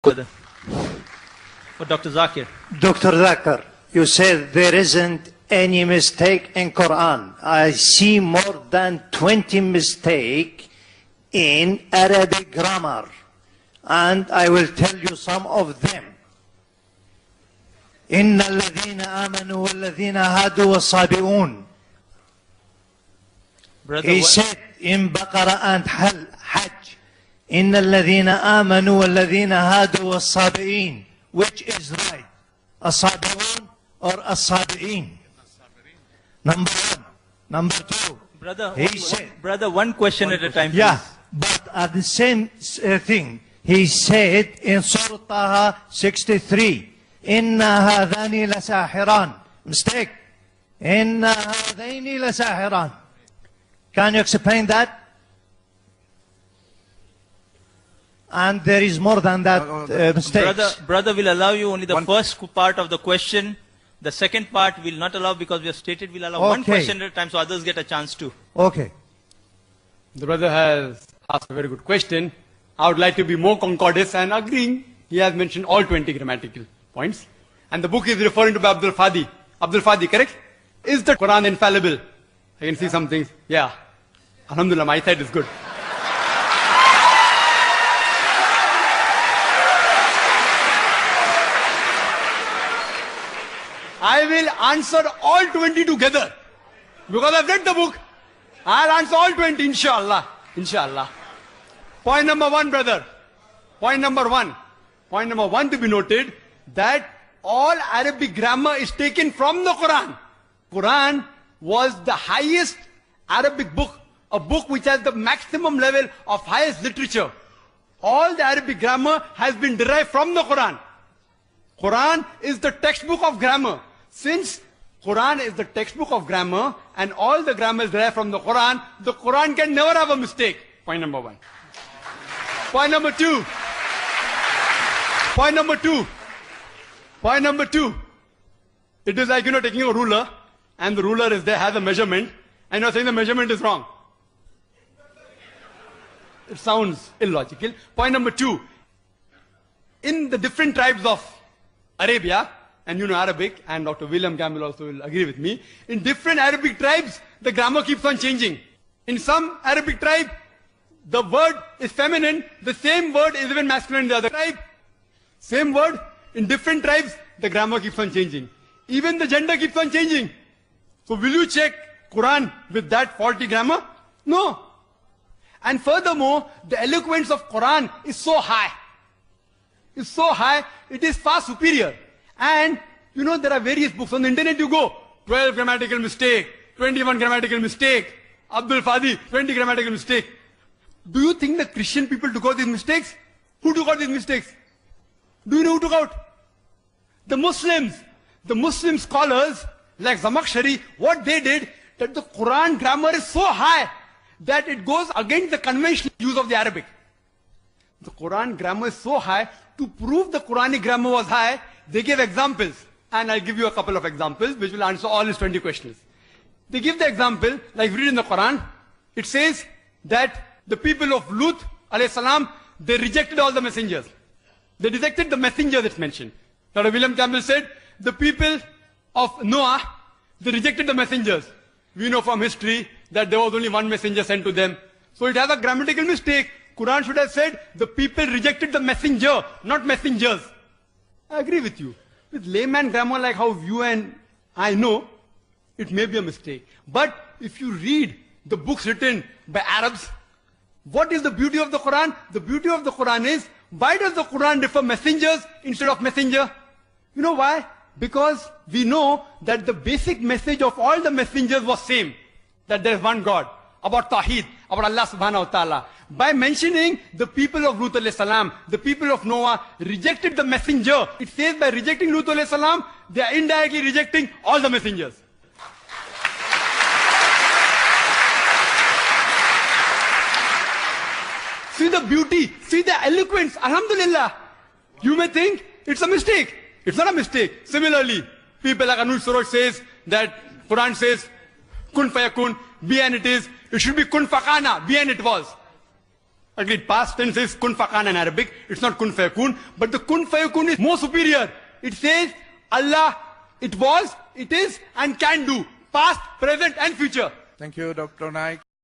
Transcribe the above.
brother. For Dr. Zakir. Dr. Zakir, you said there isn't any mistake in Quran. I see more than 20 mistakes in Arabic grammar. And I will tell you some of them. إن الذين آمنوا والذين هادوا والصابئون. He said in Baqarah and Hajj, إن الذين آمنوا والذين هادوا والصابئين. Which is right? الصابئون or الصابئين? Number one. Number two. Brother, one question at a time. Yeah, but at the same thing, he said in Surah Taha 63, إِنَّ هَذَانِ لَسَاحِرَانِ. Mistake. إِنَّ هَذَيْنِ لَسَاحِرَانِ. Can you explain that? And there is more than that mistakes. Brother will allow you only the first part of the question. The second part will not allow because we have stated we'll allow one question at a time so others get a chance too. Okay. The brother has asked a very good question. I would like to be more concordant and agreeing. He has mentioned all 20 grammatical points. And the book is referring to Abdul Fadi. Abdul Fadi, correct? Is the Quran infallible? I can see some things. Yeah. Alhamdulillah, my side is good. I will answer all 20 together. Because I've read the book. I'll answer all 20, inshallah. Inshallah. Point number one, brother. Point number one. Point number one to be noted that all Arabic grammar is taken from the Quran. Quran was the highest Arabic book. A book which has the maximum level of highest literature. All the Arabic grammar has been derived from the Quran. Quran is the textbook of grammar. Since Quran is the textbook of grammar and all the grammar is derived from the Quran can never have a mistake. Point number one. Point number two. Point number two. Point number two. It is like, taking a ruler and the ruler is there, has a measurement and you're saying the measurement is wrong. It sounds illogical. Point number two. In the different tribes of Arabia, and Arabic, and Dr. William Campbell also will agree with me, in different Arabic tribes, the grammar keeps on changing. In some Arabic tribe, the word is feminine, the same word is even masculine in the other tribe. Same word, in different tribes, the grammar keeps on changing. Even the gender keeps on changing. So will you check Quran with that faulty grammar? No. And furthermore, the eloquence of Quran is so high. It's so high, it is far superior. And, there are various books. On the internet you go, 12 grammatical mistake, 21 grammatical mistake, Abdul Fadi, 20 grammatical mistake. Do you think the Christian people took out these mistakes? Who took out these mistakes? Do you know who took out? The Muslims. The Muslim scholars, like Zamakhshari, what they did, that the Quran grammar is so high, that it goes against the conventional use of the Arabic. The Quran grammar is so high, to prove the Quranic grammar was high, they gave examples. And I'll give you a couple of examples, which will answer all his 20 questions. They give the example, like we read in the Quran, it says that the people of Lut, alayhi salam, they rejected all the messengers. They rejected the messengers it's mentioned. Dr. William Campbell said, the people of Noah, they rejected the messengers. We know from history that there was only one messenger sent to them. So it has a grammatical mistake. Quran should have said, the people rejected the messenger, not messengers. I agree with you. With layman grammar like how you and I know, it may be a mistake. But if you read the books written by Arabs, what is the beauty of the Quran? The beauty of the Quran is, why does the Quran refer messengers instead of messenger? You know why? Because we know that the basic message of all the messengers was same. That there is one God. About Tawheed, about Allah subhanahu wa ta'ala. By mentioning the people of Lut alayhi salam, the people of Noah rejected the messenger. It says by rejecting Lut alayhi salam, they are indirectly rejecting all the messengers. See the beauty, see the eloquence, alhamdulillah. You may think it's a mistake. It's not a mistake. Similarly, people like Anuj Suraj says that Quran says, kun fayakun, be and it is. It should be kun fakana, be and it was. Agreed. Past tense is kun fakan in Arabic. It's not kun fayakun. But the kun fayakun is more superior. It says Allah, it was, it is, and can do. Past, present, and future. Thank you, Dr. Naik.